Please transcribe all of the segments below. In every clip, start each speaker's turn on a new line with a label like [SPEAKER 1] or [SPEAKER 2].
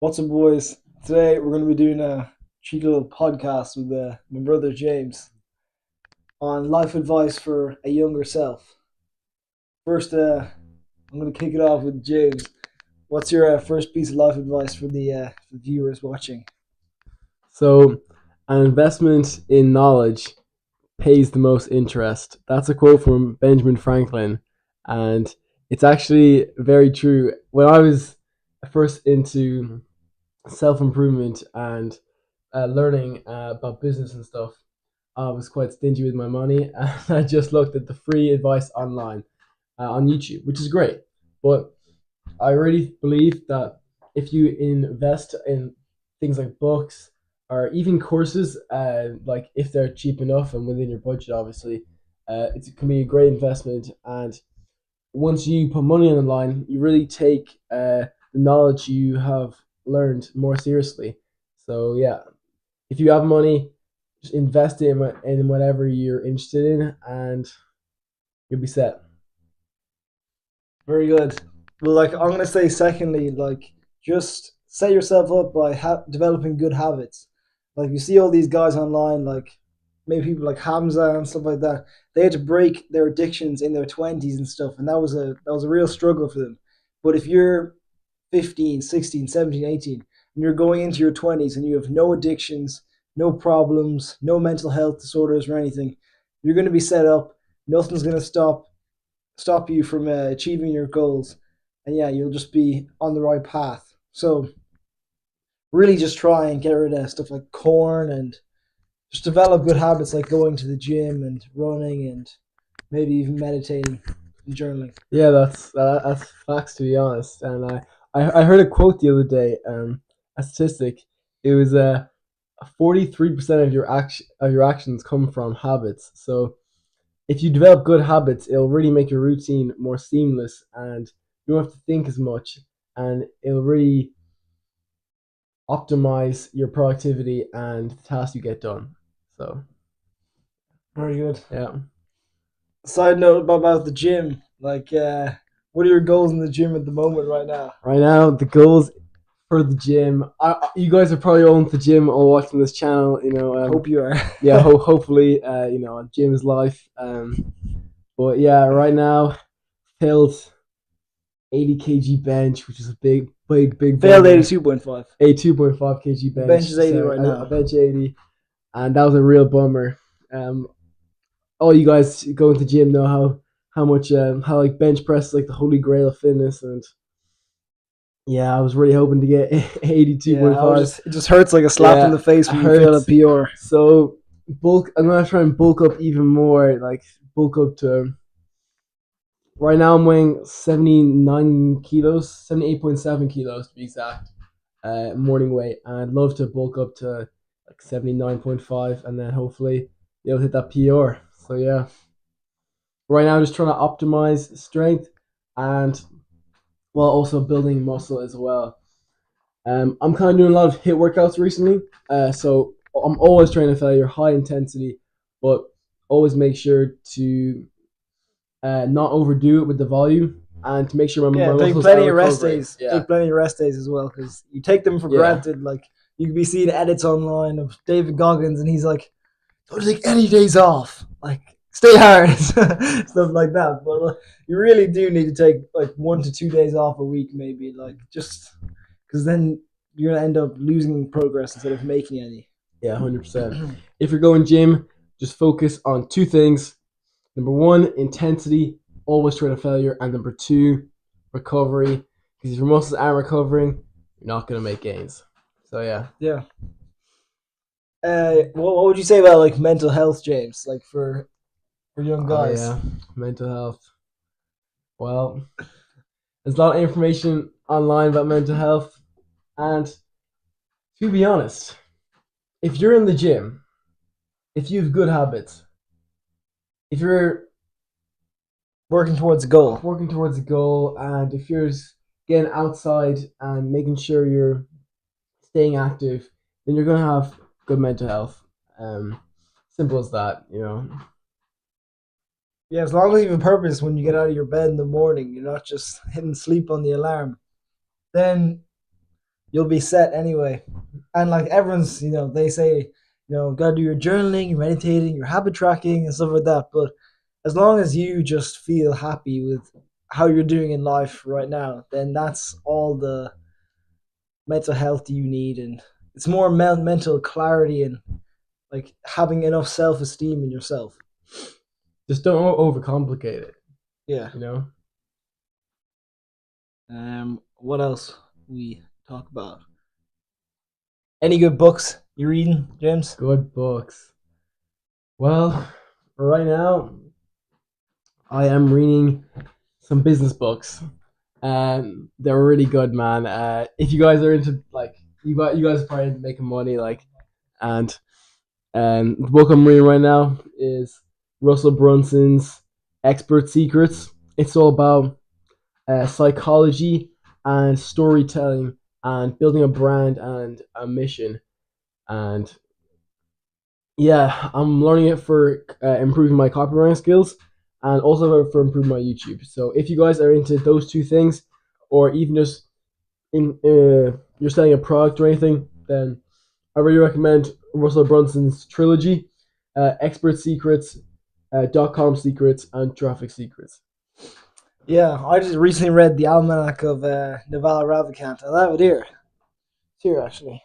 [SPEAKER 1] What's up, boys? Today we're going to be doing a cheeky little podcast with my brother James on life advice for a younger self. First, I'm going to kick it off with James. What's your first piece of life advice for the viewers watching?
[SPEAKER 2] So, an investment in knowledge pays the most interest. That's a quote from Benjamin Franklin, and it's actually very true. When I was first into self improvement and learning about business and stuff, I was quite stingy with my money, and I just looked at the free advice online on YouTube, which is great. But I really believe that if you invest in things like books or even courses, like if they're cheap enough and within your budget, obviously, it can be a great investment. And once you put money on the line, you really take the knowledge you have learned more seriously. So yeah, if you have money, just invest in whatever you're interested in, and you'll be set.
[SPEAKER 1] Very good. Well, I'm going to say, secondly, just set yourself up by developing good habits. Like, you see all these guys online, like maybe people like Hamza and stuff like that. They had to break their addictions in their twenties and stuff, and that was a real struggle for them. But if you're 15, 16, 17, 18, and you're going into your 20s and you have no addictions, no problems, no mental health disorders or anything, you're going to be set up. Nothing's going to stop you from achieving your goals, and yeah, you'll just be on the right path. So really, just try and get rid of stuff like corn and just develop good habits like going to the gym and running and maybe even meditating and journaling.
[SPEAKER 2] Yeah, that's facts to be honest. And I heard a quote the other day, a statistic. It was 43% of your actions come from habits. So if you develop good habits, it'll really make your routine more seamless, and you don't have to think as much, and it'll really optimize your productivity and the tasks you get done. So
[SPEAKER 1] Very good.
[SPEAKER 2] yeah.
[SPEAKER 1] Side note about the gym, what are your goals in the gym at the moment right now?
[SPEAKER 2] Right now, the goals for the gym. You guys are probably all in the gym or watching this channel.
[SPEAKER 1] Hope you are.
[SPEAKER 2] Yeah. Hopefully, gym is life. But yeah, right now, failed 80 kg bench, which is a big
[SPEAKER 1] Failed
[SPEAKER 2] bummer.
[SPEAKER 1] 82.5.
[SPEAKER 2] A 2.5 kg bench.
[SPEAKER 1] Bench is 80
[SPEAKER 2] So
[SPEAKER 1] right
[SPEAKER 2] I
[SPEAKER 1] now.
[SPEAKER 2] bench 80, and that was a real bummer. Um, all you guys going to gym know how much how like bench press is like the holy grail of fitness, and yeah, I was really hoping to get
[SPEAKER 1] Yeah,
[SPEAKER 2] 82.5.
[SPEAKER 1] it just hurts like a slap in
[SPEAKER 2] Yeah,
[SPEAKER 1] the face
[SPEAKER 2] it
[SPEAKER 1] when you fail a
[SPEAKER 2] hurts.
[SPEAKER 1] PR.
[SPEAKER 2] So bulk. I'm gonna try and bulk up even more. Like bulk up to. Right now, I'm weighing 79 kilos, 78.7 kilos to be exact. Morning weight, and I'd love to bulk up to like 79.5, and then hopefully be able to hit that PR. So yeah, right now, just trying to optimize strength and while also building muscle as well. I'm kind of doing a lot of hit workouts recently, so I'm always trying to failure high intensity, but always make sure to not overdo it with the volume and to make sure
[SPEAKER 1] Yeah,
[SPEAKER 2] my
[SPEAKER 1] take
[SPEAKER 2] muscles are
[SPEAKER 1] plenty of rest
[SPEAKER 2] recovering.
[SPEAKER 1] days.
[SPEAKER 2] Yeah,
[SPEAKER 1] Take plenty of rest days as well, because you take them for
[SPEAKER 2] yeah,
[SPEAKER 1] granted. Like, you can be seeing edits online of David Goggins, and he's like, "Don't take any days off. Like, stay hard," stuff like that. But you really do need to take like 1 to 2 days off a week, maybe. Like, just because then you're gonna end up losing progress instead of making any.
[SPEAKER 2] yeah, 100%. If you're going gym, just focus on two things. Number one, intensity, always try to failure, and number two, recovery. Because if your muscles aren't recovering, you're not gonna make gains. So yeah.
[SPEAKER 1] Yeah. What would you say about like mental health, James? Like for young
[SPEAKER 2] Oh
[SPEAKER 1] guys.
[SPEAKER 2] yeah, mental health. Well, there's a lot of information online about mental health, and to be honest, if you're in the gym, if you have good habits, if you're
[SPEAKER 1] Working towards a goal.
[SPEAKER 2] working towards a goal, and if you're getting outside and making sure you're staying active, then you're gonna have good mental health. Um, Simple as that.
[SPEAKER 1] Yeah, as long as you have a purpose when you get out of your bed in the morning, you're not just hitting sleep on the alarm. Then you'll be set anyway. And like everyone's, they say, gotta do your journaling, your meditating, your habit tracking, and stuff like that. But as long as you just feel happy with how you're doing in life right now, then that's all the mental health you need, and it's more mental clarity and like having enough self esteem in yourself.
[SPEAKER 2] Just don't overcomplicate it.
[SPEAKER 1] Yeah.
[SPEAKER 2] You know.
[SPEAKER 1] What else we talk about? Any good books you reading, James?
[SPEAKER 2] Good books. Well, right now I am reading some business books. They're really good, man. If you guys are into like you guys are probably into making money, like, and the book I'm reading right now is Russell Brunson's Expert Secrets. It's all about psychology and storytelling and building a brand and a mission. And yeah, I'm learning it for improving my copywriting skills and also for improving my YouTube. So if you guys are into those two things, or even just in you're selling a product or anything, then I really recommend Russell Brunson's trilogy, Expert Secrets, .com Secrets, and Traffic Secrets.
[SPEAKER 1] Yeah, I just recently read the Almanac of Naval Ravikant. I have it here. It's here, actually.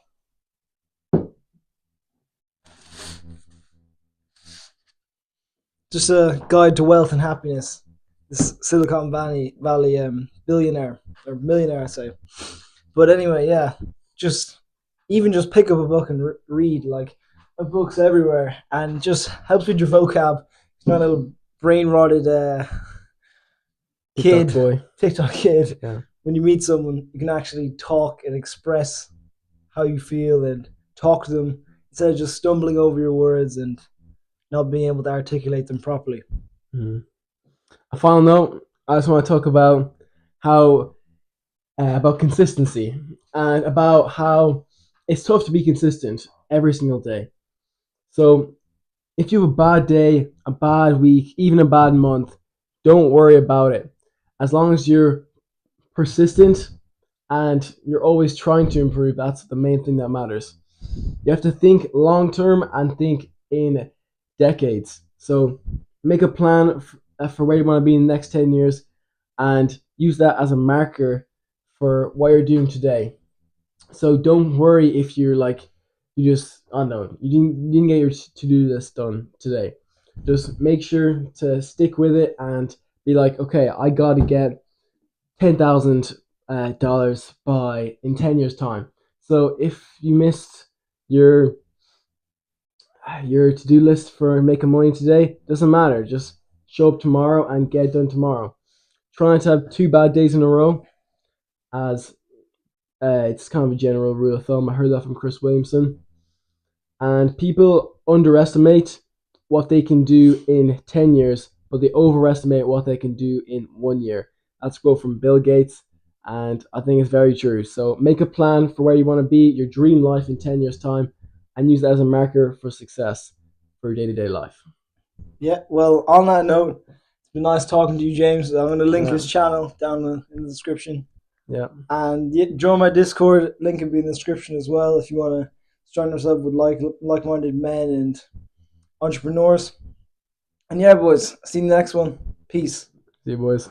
[SPEAKER 1] Just a guide to wealth and happiness. This Silicon Valley billionaire or millionaire, I say. But anyway, yeah, just pick up a book and read. Like, a book's everywhere, and just helps with your vocab. It's not a brain rotted TikTok kid.
[SPEAKER 2] Yeah.
[SPEAKER 1] When you meet someone, you can actually talk and express how you feel and talk to them instead of just stumbling over your words and not being able to articulate them properly.
[SPEAKER 2] Mm-hmm. A final note: I just want to talk about how about consistency and about how it's tough to be consistent every single day. So if you have a bad day, a bad week, even a bad month, don't worry about it. As long as you're persistent and you're always trying to improve, that's the main thing that matters. You have to think long term and think in decades. So make a plan for where you want to be in the next 10 years and use that as a marker for what you're doing today. So don't worry if you're like, you just, I don't know, you didn't get your to-do list done today. Just make sure to stick with it and be like, okay, I got to get $10,000 by in 10 years time. So if you missed your to-do list for making money today, doesn't matter. Just show up tomorrow and get it done tomorrow. Try not to have 2 bad days in a row, as it's kind of a general rule of thumb. I heard that from Chris Williamson. And people underestimate what they can do in 10 years, but they overestimate what they can do in 1 year. That's a quote from Bill Gates, and I think it's very true. So make a plan for where you want to be, your dream life in 10 years' time, and use that as a marker for success for your day-to-day life.
[SPEAKER 1] Yeah, well, on that note, it's been nice talking to you, James. I'm going to link his channel down in the description.
[SPEAKER 2] Yeah.
[SPEAKER 1] And join my Discord. Link will be in the description as well if you want to surround yourself with like-minded men and entrepreneurs. And yeah, boys, see you in the next one. Peace.
[SPEAKER 2] See you, boys.